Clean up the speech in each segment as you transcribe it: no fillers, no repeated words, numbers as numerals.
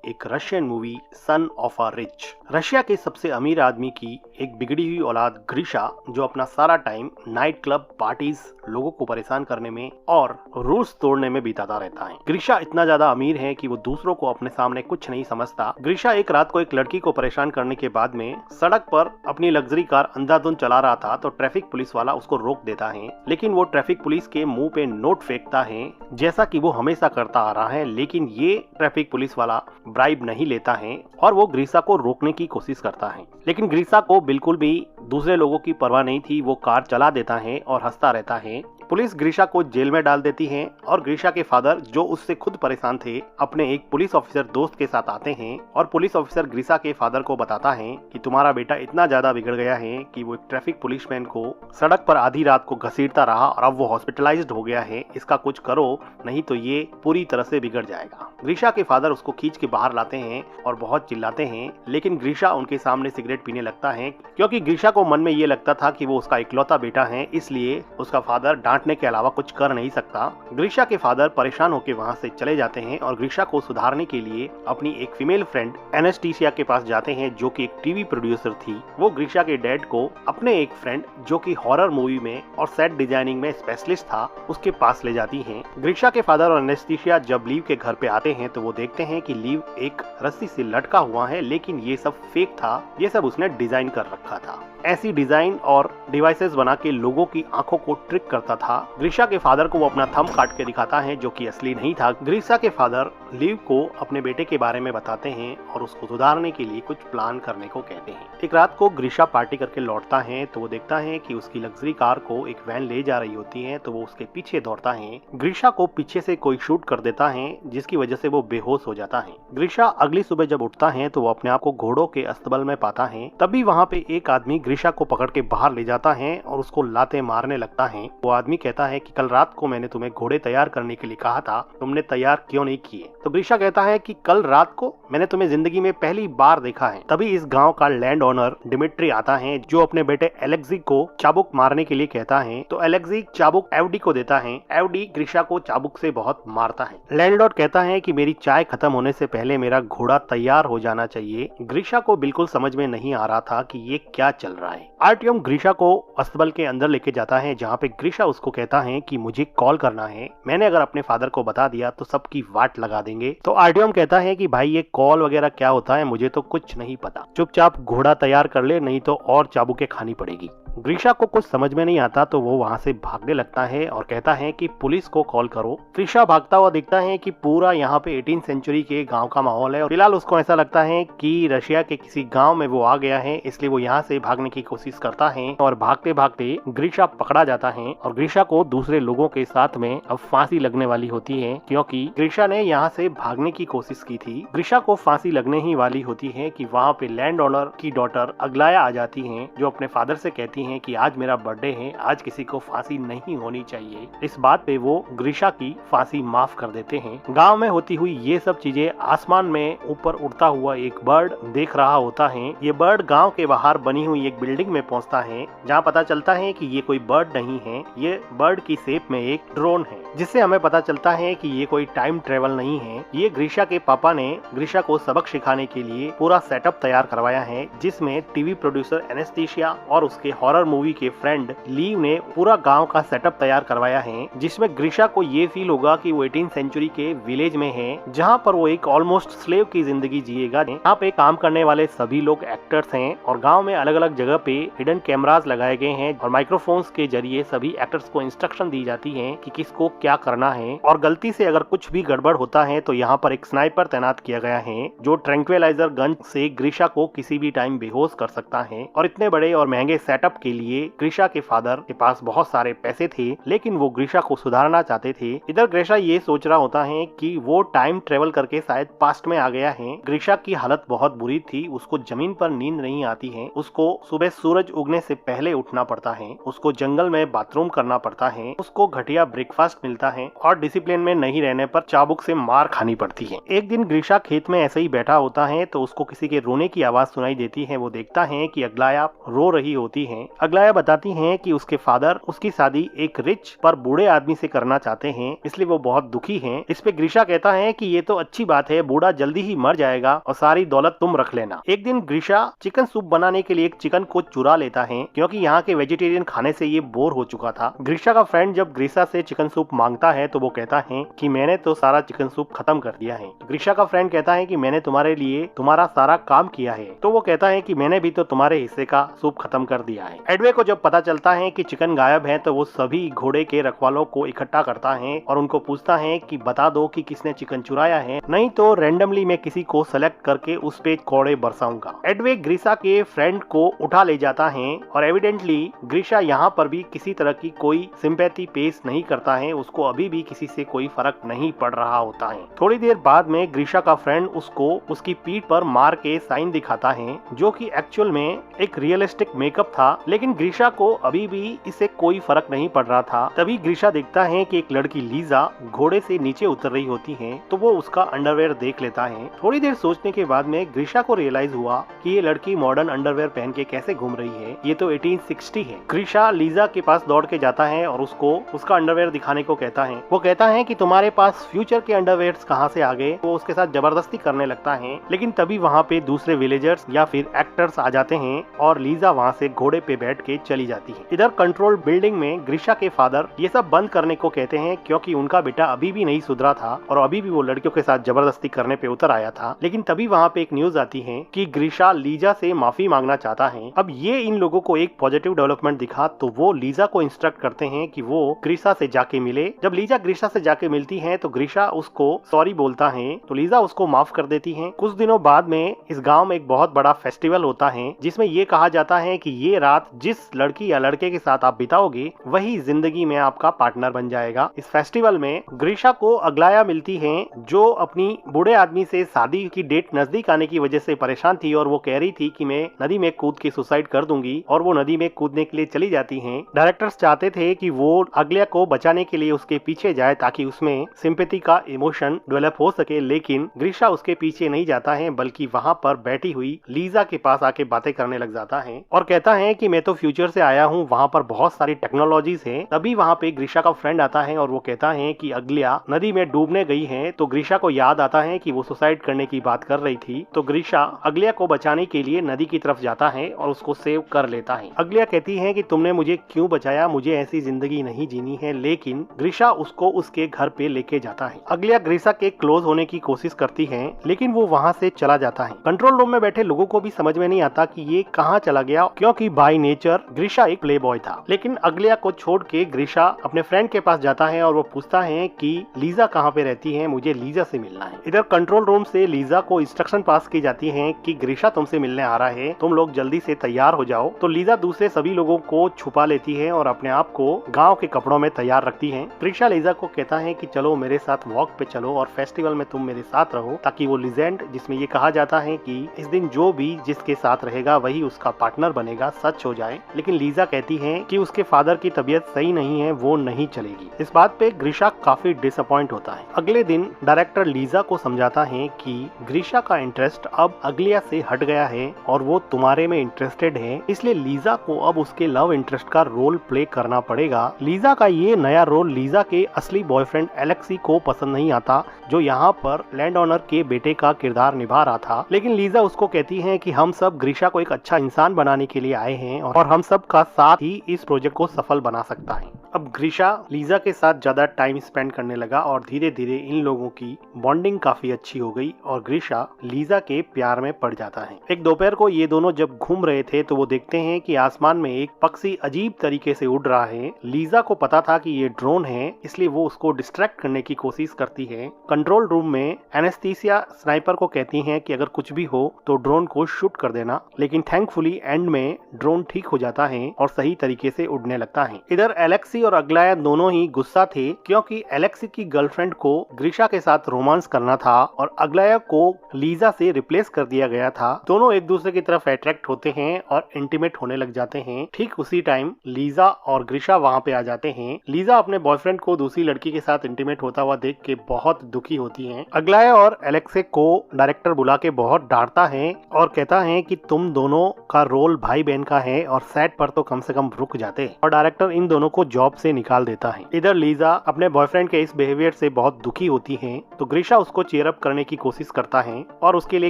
एक Russian movie son of a rich. Russia के सबसे अमीर आदमी की एक बिगड़ी हुई औलाद ग्रीशा, जो अपना सारा टाइम नाइट क्लब पार्टीज, लोगों को परेशान करने में और रूल्स तोड़ने में बिताता रहता है। ग्रीशा इतना ज्यादा अमीर है कि वो दूसरों को अपने सामने कुछ नहीं समझता। ग्रीशा एक रात को एक लड़की को परेशान करने के बाद में सड़क पर अपनी लग्जरी कार अंधाधुंध चला रहा था तो ट्रैफिक पुलिस वाला उसको रोक देता है, लेकिन वो ट्रैफिक पुलिस के मुंह पे नोट फेंकता है जैसा कि वो हमेशा करता आ रहा है। लेकिन ये ट्रैफिक पुलिस वाला ब्राइब नहीं लेता है और वो ग्रीशा को रोकने की कोशिश करता है, लेकिन ग्रीशा को बिल्कुल भी दूसरे लोगों की परवाह नहीं थी। वो कार चला देता है और हंसता रहता है। पुलिस ग्रीशा को जेल में डाल देती है और ग्रीशा के फादर, जो उससे खुद परेशान थे, अपने एक पुलिस ऑफिसर दोस्त के साथ आते हैं और पुलिस ऑफिसर ग्रीशा के फादर को बताता है कि तुम्हारा बेटा इतना ज्यादा बिगड़ गया है कि वो एक ट्रैफिक पुलिसमैन को सड़क पर आधी रात को घसीटता रहा और अब वो हॉस्पिटलाइज्ड हो गया है। इसका कुछ करो, नहीं तो ये पूरी तरह से बिगड़ जाएगा। ग्रीशा के फादर उसको खींच के बाहर लाते हैं और बहुत चिल्लाते हैं, लेकिन ग्रीशा उनके सामने सिगरेट पीने लगता है, क्योंकि ग्रीशा को मन में ये लगता था कि वो उसका इकलौता बेटा है, इसलिए उसका फादर डांटने के अलावा कुछ कर नहीं सकता। ग्रीशा के फादर परेशान होकर वहाँ से चले जाते हैं और ग्रीशा को सुधारने के लिए अपनी एक फीमेल फ्रेंड एनेस्टीसिया के पास जाते हैं, जो कि एक टीवी प्रोड्यूसर थी। वो ग्रीशा के डैड को अपने एक फ्रेंड, जो कि हॉरर मूवी में और सेट डिजाइनिंग में स्पेशलिस्ट था, उसके पास ले जाती हैं। ग्रीशा के फादर और एनेस्टीसिया जब लीव के घर पे आते हैं तो वो देखते हैं कि लीव एक रस्सी से लटका हुआ है, लेकिन ये सब फेक था, ये सब उसने डिजाइन कर रखा था। ऐसी डिजाइन और डिवाइसेस बना के लोगों की आंखों को ट्रिक करता था। ग्रीशा के फादर को वो अपना थंब काट के दिखाता है, जो कि असली नहीं था। ग्रीशा के फादर लीव को अपने बेटे के बारे में बताते हैं और उसको सुधारने के लिए कुछ प्लान करने को कहते हैं। एक रात को ग्रीशा पार्टी करके लौटता है तो वो देखता है कि उसकी लग्जरी कार को एक वैन ले जा रही होती है, तो वो उसके पीछे दौड़ता है। ग्रीशा को पीछे से कोई शूट कर देता है, जिसकी वजह से वो बेहोश हो जाता है। ग्रीशा अगली सुबह जब उठता है तो वो अपने आप को घोड़ों के अस्तबल में पाता है। तभी वहाँ पे एक आदमी ग्रीशा को पकड़ के बाहर ले जाता है और उसको लाते मारने लगता है। वो आदमी कहता है कि कल रात को मैंने तुम्हें घोड़े तैयार करने के लिए कहा था, तुमने तैयार क्यों नहीं किए? तो ग्रीशा कहता है कि कल रात को मैंने तुम्हें जिंदगी में पहली बार देखा है। तभी इस गांव का लैंड ओनर डिमिट्री आता है, जो अपने बेटे एलेक्सी को चाबुक मारने के लिए कहता है। तो एलेक्सी चाबुक एवडी को देता है। एवडी ग्रीशा को चाबुक से बहुत मारता है। लैंडलॉर्ड कहता है कि मेरी चाय खत्म होने से पहले मेरा घोड़ा तैयार हो जाना चाहिए। ग्रीशा को बिल्कुल समझ में नहीं आ रहा था कि ये क्या चल रहा है। आर्टियम ग्रीशा को अस्तबल के अंदर लेके जाता है, जहाँ पे ग्रीशा उसको कहता है कि मुझे कॉल करना है, मैंने अगर अपने फादर को बता दिया तो सबकी वाट लगा देंगे। तो आर्टियम कहता है कि भाई ये कॉल वगैरह क्या होता है, मुझे तो कुछ नहीं पता, चुपचाप घोड़ा तैयार कर ले, नहीं तो और चाबुकें खानी पड़ेगी। ग्रीशा को कुछ समझ में नहीं आता तो वो वहाँ से भागने लगता है और कहता है कि पुलिस को कॉल करो। ग्रीशा भागता हुआ दिखता है कि पूरा यहाँ पे 18th सेंचुरी के गांव का माहौल है और फिलहाल उसको ऐसा लगता है कि रशिया के किसी गांव में वो आ गया है, इसलिए वो यहाँ से भागने की कोशिश करता है और भागते भागते ग्रीशा पकड़ा जाता है और ग्रीशा को दूसरे लोगों के साथ में अब फांसी लगने वाली होती है, क्योंकि ग्रीशा ने यहाँ से भागने की कोशिश की थी। ग्रीशा को फांसी लगने ही वाली होती है कि वहाँ पे लैंड ओनर की डॉटर अग्लाया आ जाती है, जो अपने फादर से कहती है कि आज मेरा बर्थडे है, आज किसी को फांसी नहीं होनी चाहिए। इस बात पे वो ग्रीशा की फांसी माफ कर देते हैं। गांव में होती हुई ये सब चीजें आसमान में ऊपर उड़ता हुआ एक बर्ड देख रहा होता है। ये बर्ड गांव के बाहर बनी हुई एक बिल्डिंग में पहुंचता है, जहां पता चलता है कि ये कोई बर्ड नहीं है, ये बर्ड की शेप में एक ड्रोन है, जिससे हमें पता चलता है कि ये कोई टाइम ट्रेवल नहीं है। ये ग्रीशा के पापा ने ग्रीशा को सबक सिखाने के लिए पूरा सेटअप तैयार करवाया है, जिसमें टीवी प्रोड्यूसर एनेस्टीसिया और उसके हॉरर मूवी के फ्रेंड लीव ने पूरा गांव का सेटअप तैयार करवाया है, जिसमें ग्रीशा को ये फील होगा कि वो 18th सेंचुरी के विलेज में है, जहां पर वो एक ऑलमोस्ट स्लेव की जिंदगी जिएगा। यहाँ पे काम करने वाले सभी लोग एक्टर्स हैं और गांव में अलग अलग जगह पे हिडन कैमरास लगाए गए हैं और माइक्रोफोन्स के जरिए सभी एक्टर्स को इंस्ट्रक्शन दी जाती है कि किसको क्या करना है, और गलती से अगर कुछ भी गड़बड़ होता है तो यहाँ पर एक स्नाइपर तैनात किया गया है, जो ट्रैंक्विलाइजर गन से ग्रीशा को किसी भी टाइम बेहोश कर सकता है। और इतने बड़े और महंगे सेटअप के लिए ग्रीशा के फादर के पास बहुत सारे पैसे थे, लेकिन वो ग्रीशा को सुधारना चाहते थे। इधर ग्रीशा ये सोच रहा होता है कि वो टाइम ट्रेवल करके शायद पास्ट में आ गया है। ग्रीशा की हालत बहुत बुरी थी, उसको जमीन पर नींद नहीं आती है, उसको सुबह सुबह सूरज उगने से पहले उठना पड़ता है, उसको जंगल में बाथरूम करना पड़ता है, उसको घटिया ब्रेकफास्ट मिलता है और डिसिप्लिन में नहीं रहने पर चाबुक से मार खानी पड़ती है। एक दिन ग्रीशा खेत में ऐसे ही बैठा होता है तो उसको किसी के रोने की आवाज सुनाई देती है। वो देखता है कि अग्लाया रो रही होती है। अग्लाया बताती है कि उसके फादर उसकी शादी एक रिच पर बूढ़े आदमी से करना चाहते हैं, इसलिए वो बहुत दुखी हैं। इस पे ग्रीशा कहता है कि ये तो अच्छी बात है, बूढ़ा जल्दी ही मर जाएगा और सारी दौलत तुम रख लेना। एक दिन ग्रीशा चिकन सूप बनाने के लिए एक चिकन को चुरा लेता है क्योंकि यहाँ के वेजिटेरियन खाने से ये बोर हो चुका था। ग्रीशा का फ्रेंड जब ग्रीशा से चिकन सूप मांगता है तो वो कहता है कि मैंने तो सारा चिकन सूप खत्म कर दिया है। ग्रीशा का फ्रेंड कहता है कि मैंने तुम्हारे लिए तुम्हारा सारा काम किया है। तो वो कहता है कि मैंने भी तो तुम्हारे हिस्से का सूप खत्म कर दिया है। एडवे को जब पता चलता है कि चिकन गायब है तो वो सभी घोड़े के रखवालों को इकट्ठा करता है और उनको पूछता है कि बता दो कि किसने चिकन चुराया है, नहीं तो रैंडमली मैं किसी को सेलेक्ट करके उस पे कोड़े बरसाऊंगा। एडवे ग्रीशा के फ्रेंड को उठा ले जाता है और एविडेंटली ग्रीशा यहाँ पर भी किसी तरह की कोई सिंपैथी पेश नहीं करता है, उसको अभी भी किसी से कोई फर्क नहीं पड़ रहा होता है। थोड़ी देर बाद में ग्रीशा का फ्रेंड उसको उसकी पीठ पर मार के साइन दिखाता है जो कि एक्चुअल में एक रियलिस्टिक मेकअप था, लेकिन ग्रीशा को अभी भी इससे कोई फर्क नहीं पड़ रहा था। तभी ग्रीशा देखता है कि एक लड़की लीजा घोड़े से नीचे उतर रही होती है तो वो उसका अंडरवेयर देख लेता है। थोड़ी देर सोचने के बाद में ग्रीशा को रियलाइज हुआ कि ये लड़की मॉडर्न अंडरवेयर पहन के कैसे घूम रही है, ये तो 1860 है। ग्रीशा लीजा के पास दौड़ के जाता है और उसको उसका अंडरवेयर दिखाने को कहता है। वो कहता है कि तुम्हारे पास फ्यूचर के अंडरवेयर्स कहाँ से आ गए। वो उसके साथ जबरदस्ती करने लगता है, लेकिन तभी वहाँ पे दूसरे विलेजर्स या फिर एक्टर्स आ जाते हैं और लीजा वहाँ से घोड़े पे बैठ के चली जाती है। इधर कंट्रोल बिल्डिंग में ग्रीशा के फादर ये सब बंद करने को कहते हैं क्योंकि उनका बेटा अभी भी नहीं सुधरा था और अभी भी वो लड़कियों के साथ जबरदस्ती करने पे उतर आया था। लेकिन तभी वहाँ पे एक न्यूज आती है कि ग्रीशा लीजा से माफी मांगना चाहता है। अब ये इन लोगों को एक पॉजिटिव डेवलपमेंट दिखा तो वो लीजा को इंस्ट्रक्ट करते हैं कि वो ग्रीशा से जाके मिले। जब लीजा ग्रीशा से जाके मिलती है तो ग्रीशा उसको सॉरी बोलता है तो लीजा उसको माफ कर देती है। कुछ दिनों बाद में इस गांव में एक बहुत बड़ा फेस्टिवल होता है जिसमें ये कहा जाता है कि ये रात जिस लड़की या लड़के के साथ आप बिताओगे वही जिंदगी में आपका पार्टनर बन जाएगा। इस फेस्टिवल में ग्रीशा को अग्लाया मिलती है जो अपनी बूढ़े आदमी से शादी की डेट नजदीक आने की वजह से परेशान थी और वो कह रही थी कि मैं नदी में कूद के सुसाइड कर दूंगी और वो नदी में कूदने के लिए चली जाती हैं। डायरेक्टर्स चाहते थे कि वो अग्लाया को बचाने के लिए उसके पीछे जाए ताकि उसमें सिंपैथी का इमोशन डेवलप हो सके, लेकिन ग्रीशा उसके पीछे नहीं जाता है बल्कि वहाँ पर बैठी हुई लीजा के पास आके बातें करने लग जाता है और कहता है कि मैं तो फ्यूचर से आया हूँ, वहाँ पर बहुत सारी टेक्नोलॉजीज है। तभी वहाँ पे ग्रीशा का फ्रेंड आता है और वो कहता है कि अग्लाया नदी में डूबने गई है। तो ग्रीशा को याद आता है कि वो सुसाइड करने की बात कर रही थी। तो ग्रीशा अग्लाया को बचाने के लिए नदी की तरफ जाता है और उसको सेव कर लेता है। अग्लाया कहती है कि तुमने मुझे क्यों बचाया, मुझे ऐसी जिंदगी नहीं जीनी है, लेकिन ग्रीशा उसको उसके घर पे लेके जाता है। अग्लाया ग्रीशा के क्लोज होने की कोशिश करती है लेकिन वो वहाँ से चला जाता है। कंट्रोल रूम में बैठे लोगों को भी समझ में नहीं आता कि ये कहाँ चला गया क्योंकि बाय नेचर ग्रीशा एक प्ले बॉय था। लेकिन अग्लाया को छोड़ के ग्रीशा अपने फ्रेंड के पास जाता है और वो पूछता है कि लीजा कहाँ पे रहती है, मुझे लीजा से मिलना है। इधर कंट्रोल रूम से लीजा को इंस्ट्रक्शन पास की जाती है कि ग्रीशा तुमसे मिलने आ रहा है, तुम लोग जल्दी से तैयार हो जाओ। तो लीजा दूसरे सभी लोगों को छुपा लेती है और अपने आप को गाँव के कपड़ों में तैयार रखती है। ग्रीशा लीजा को कहता है कि चलो मेरे साथ वॉक पे चलो और फेस्टिवल में तुम मेरे साथ रहो ताकि वो लीजेंड जिसमें ये कहा जाता है कि इस दिन जो भी जिसके साथ रहेगा वही उसका पार्टनर बनेगा सच हो जाए। लेकिन लीजा कहती है कि उसके फादर की तबीयत सही नहीं है, वो नहीं चलेगी। इस बात पे ग्रीशा काफी डिसअपॉइंट होता है। अगले दिन डायरेक्टर लीजा को समझाता है कि ग्रीशा का इंटरेस्ट अब अग्लाया से हट गया है और वो तुम्हारे में इंटरेस्टेड है, इसलिए लीजा को अब उसके लव इंटरेस्ट का रोल प्ले करना पड़ेगा। लीजा का ये नया रोल लीजा के असली बॉयफ्रेंड एलेक्सी को पसंद नहीं आता जो यहाँ पर लैंड ओनर के बेटे का किरदार निभा रहा था। लेकिन लीजा उसको कहती है कि हम सब ग्रीशा को एक अच्छा इंसान बनाने के लिए आए हैं और हम सब का साथ ही इस प्रोजेक्ट को सफल बना सकता है। अब ग्रीशा लीजा के साथ ज्यादा टाइम स्पेंड करने लगा और धीरे धीरे इन लोगों की बॉन्डिंग काफी अच्छी हो गई और ग्रीशा लीजा के प्यार में पड़ जाता है। एक दोपहर को ये दोनों जब घूम रहे थे तो वो देखते हैं कि आसमान में एक पक्षी अजीब तरीके से उड़ रहा है। लीजा को पता था कि ये ड्रोन है, इसलिए वो उसको डिस्ट्रैक्ट करने की कोशिश करती है। कंट्रोल रूम में एनेस्थीसिया स्नाइपर को कहती है कि अगर कुछ भी हो तो ड्रोन को शूट कर देना, लेकिन थैंकफुली एंड में ड्रोन ठीक हो जाता है और सही तरीके से उड़ने लगता है। इधर एलेक्सी और अग्लाया दोनों ही गुस्सा थे क्योंकि एलेक्सी की गर्लफ्रेंड को ग्रीशा के साथ रोमांस करना था और अग्लाया को लीजा से रिप्लेस कर दिया गया था। दोनों एक दूसरे की तरफ अट्रैक्ट होते हैं हैं और इंटीमेट होने लग जाते हैं। ठीक उसी टाइम लीजा और ग्रीशा वहाँ पे आ जाते हैं। लीजा अपने बॉयफ्रेंड को दूसरी लड़की के साथ इंटीमेट होता हुआ देख के बहुत दुखी होती है। अग्लाया और एलेक्से को डायरेक्टर बुला के बहुत डांटता है और कहता है कि तुम दोनों का रोल भाई बहन का है और सेट पर तो कम से कम रुक जाते, और डायरेक्टर इन दोनों को जॉब से निकाल देता है। इधर लीजा अपने बॉयफ्रेंड के इस बिहेवियर से बहुत दुखी होती है, तो ग्रीशा उसको चीयर अप करने की कोशिश करता है और उसके लिए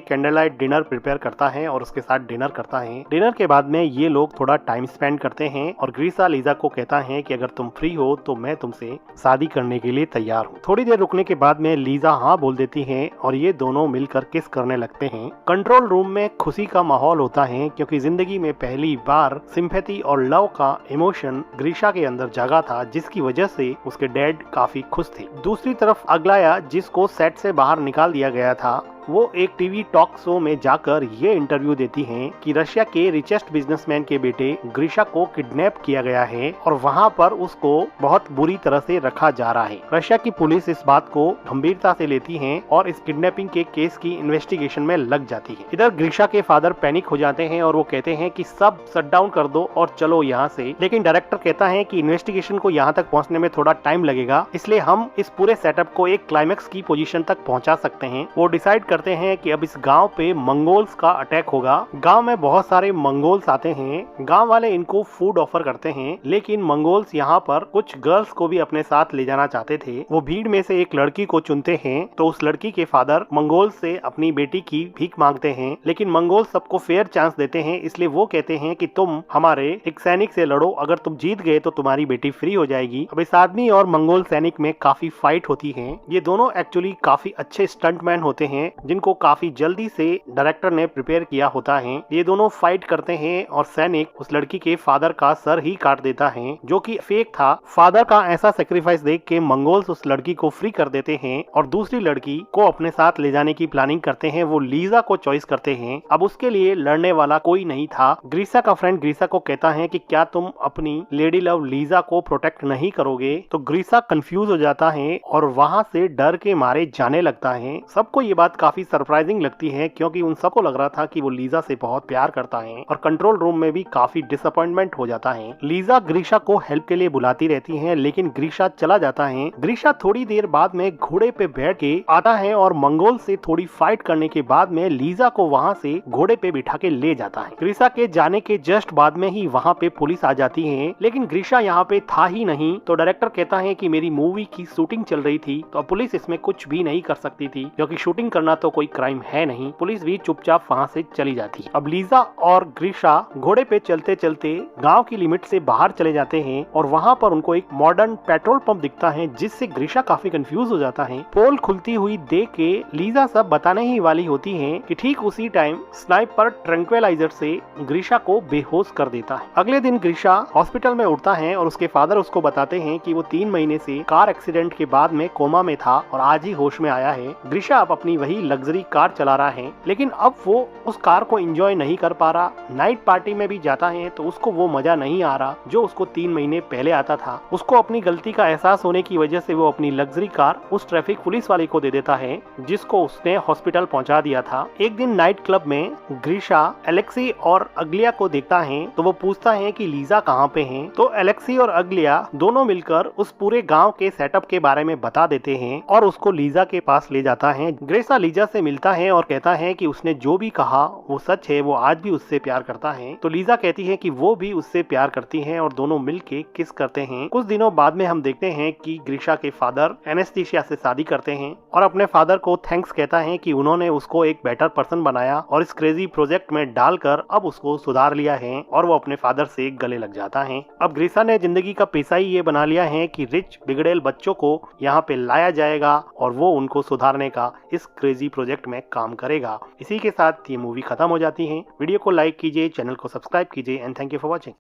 कैंडल लाइट डिनर प्रिपेयर करता है और उसके साथ डिनर करता है। डिनर के बाद में ये लोग थोड़ा टाइम स्पेंड करते हैं और ग्रीशा लीजा को कहता है कि अगर तुम फ्री हो तो मैं तुमसे शादी करने के लिए तैयार हूँ। थोड़ी देर रुकने के बाद में लीजा हाँ बोल देती है और ये दोनों मिलकर किस करने लगते हैं। कंट्रोल रूम में खुशी का माहौल होता है क्योंकि जिंदगी में पहली बार सिंपैथी और लव का इमोशन ग्रीशा के अंदर जागा था, जिसकी वजह से उसके डैड काफी खुश थे। दूसरी तरफ अग्लाया, जिसको सेट से बाहर निकाल दिया गया था, वो एक टीवी टॉक शो में जाकर ये इंटरव्यू देती हैं कि रशिया के रिचेस्ट बिजनेसमैन के बेटे ग्रीशा को किडनैप किया गया है और वहाँ पर उसको बहुत बुरी तरह से रखा जा रहा है। रशिया की पुलिस इस बात को गंभीरता से लेती है और इस किडनैपिंग के केस की इन्वेस्टिगेशन में लग जाती है। इधर ग्रीशा के फादर पैनिक हो जाते हैं और वो कहते हैं कि सब शट डाउन कर दो और चलो यहाँ से, लेकिन डायरेक्टर कहता है कि इन्वेस्टिगेशन को यहाँ तक पहुँचने में थोड़ा टाइम लगेगा, इसलिए हम इस पूरे सेटअप को एक क्लाइमेक्स की पोजीशन तक पहुँचा सकते हैं। वो डिसाइड करते हैं कि अब इस गांव पे मंगोल्स का अटैक होगा। गांव में बहुत सारे मंगोल्स आते हैं। गांव वाले इनको फूड ऑफर करते हैं, लेकिन मंगोल्स यहाँ पर कुछ गर्ल्स को भी अपने साथ ले जाना चाहते थे। वो भीड़ में से एक लड़की को चुनते हैं, तो उस लड़की के फादर मंगोल्स से अपनी बेटी की भीख मांगते हैं, लेकिन मंगोल्स सबको फेयर चांस देते हैं, इसलिए वो कहते हैं कि तुम हमारे एक सैनिक से लड़ो, अगर तुम जीत गए तो तुम्हारी बेटी फ्री हो जाएगी। अब इस आदमी और मंगोल सैनिक में काफी फाइट होती है। ये दोनों एक्चुअली काफी अच्छे स्टंटमैन होते हैं, जिनको काफी जल्दी से डायरेक्टर ने प्रिपेयर किया होता है। ये दोनों फाइट करते हैं और सैनिक उस लड़की के फादर का सर ही काट देता है, जो कि फेक था। फादर का ऐसा सेक्रीफाइस देख के मंगोल्स उस लड़की को फ्री कर देते हैं और दूसरी लड़की को अपने साथ ले जाने की प्लानिंग करते हैं। वो लीजा को चॉइस करते हैं। अब उसके लिए लड़ने वाला कोई नहीं था। ग्रीशा का फ्रेंड ग्रीशा को कहता है कि क्या तुम अपनी लेडी लव लीजा को प्रोटेक्ट नहीं करोगे, तो ग्रीशा कंफ्यूज हो जाता है और वहाँ से डर के मारे जाने लगता है। सबको ये बात काफी सरप्राइजिंग लगती है क्योंकि उन सबको लग रहा था कि वो लीजा से बहुत प्यार करता है और कंट्रोल रूम में भी काफी डिसअपॉइंटमेंट हो जाता है। लीजा ग्रीशा को हेल्प के लिए बुलाती रहती है, लेकिन ग्रीशा चला जाता है। ग्रीशा थोड़ी देर बाद में घोड़े पे बैठ के आता है और मंगोल से थोड़ी फाइट करने के बाद में लीजा को वहाँ से घोड़े पे बिठा के ले जाता है। ग्रीशा के जाने के जस्ट बाद में ही वहाँ पे पुलिस आ जाती है, लेकिन ग्रीशा यहाँ पे था ही नहीं। तो डायरेक्टर कहता है कि मेरी मूवी की शूटिंग चल रही थी, तो पुलिस इसमें कुछ भी नहीं कर सकती थी क्योंकि शूटिंग करना तो कोई क्राइम है नहीं। पुलिस भी चुपचाप वहाँ से चली जाती है। अब लीजा और ग्रीशा घोड़े पे चलते चलते गांव की लिमिट से बाहर चले जाते हैं और वहाँ पर उनको एक मॉडर्न पेट्रोल पंप दिखता है, जिससे ग्रीशा काफी कंफ्यूज हो जाता है। पोल खुलती हुई देख के लीजा सब बताने ही वाली होती है कि ठीक उसी टाइम स्नाइपर ट्रैंक्विलाइजर से ग्रीशा को बेहोश कर देता है। अगले दिन ग्रीशा हॉस्पिटल में उठता है और उसके फादर उसको बताते हैं कि वो 3 महीने से कार एक्सीडेंट के बाद में कोमा में था और आज ही होश में आया है। ग्रीशा अब अपनी वही लग्जरी कार चला रहा है, लेकिन अब वो उस कार को एंजॉय नहीं कर पा रहा। नाइट पार्टी में भी जाता है तो उसको वो मजा नहीं आ रहा जो उसको 3 महीने पहले आता था। उसको अपनी गलती का एहसास होने की वजह से वो अपनी लग्जरी कार उस ट्रैफिक पुलिस वाले को दे देता है, जिसको उसने हॉस्पिटल पहुंचा दिया था। एक दिन नाइट क्लब में ग्रीशा एलेक्सी और अग्लिया को देखता है, तो वो पूछता है कि लीजा कहाँ पे है। तो एलेक्सी और अग्लिया दोनों मिलकर उस पूरे गाँव के सेटअप के बारे में बता देते हैं और उसको लीजा के पास ले जाता है। ग्रीशा लीजा से मिलता है और कहता है कि उसने जो भी कहा वो सच है, वो आज भी उससे प्यार करता है। तो लीजा कहती है कि वो भी उससे प्यार करती है और दोनों मिलके किस करते हैं। कुछ दिनों बाद में हम देखते हैं कि ग्रीशा के फादर एनेस्थीसिया से शादी करते हैं और अपने फादर को थैंक्स कहता है कि उन्होंने उसको एक बेटर पर्सन बनाया और इस क्रेजी प्रोजेक्ट में डालकर अब उसको सुधार लिया है, और वो अपने फादर से गले लग जाता है। अब ग्रीशा ने जिंदगी का पेशा ही ये बना लिया है कि रिच बिगड़ेल बच्चों को यहाँ पे लाया जाएगा और वो उनको सुधारने का इस क्रेजी प्रोजेक्ट में काम करेगा। इसी के साथ ये मूवी खत्म हो जाती है। वीडियो को लाइक कीजिए, चैनल को सब्सक्राइब कीजिए and thank you for watching.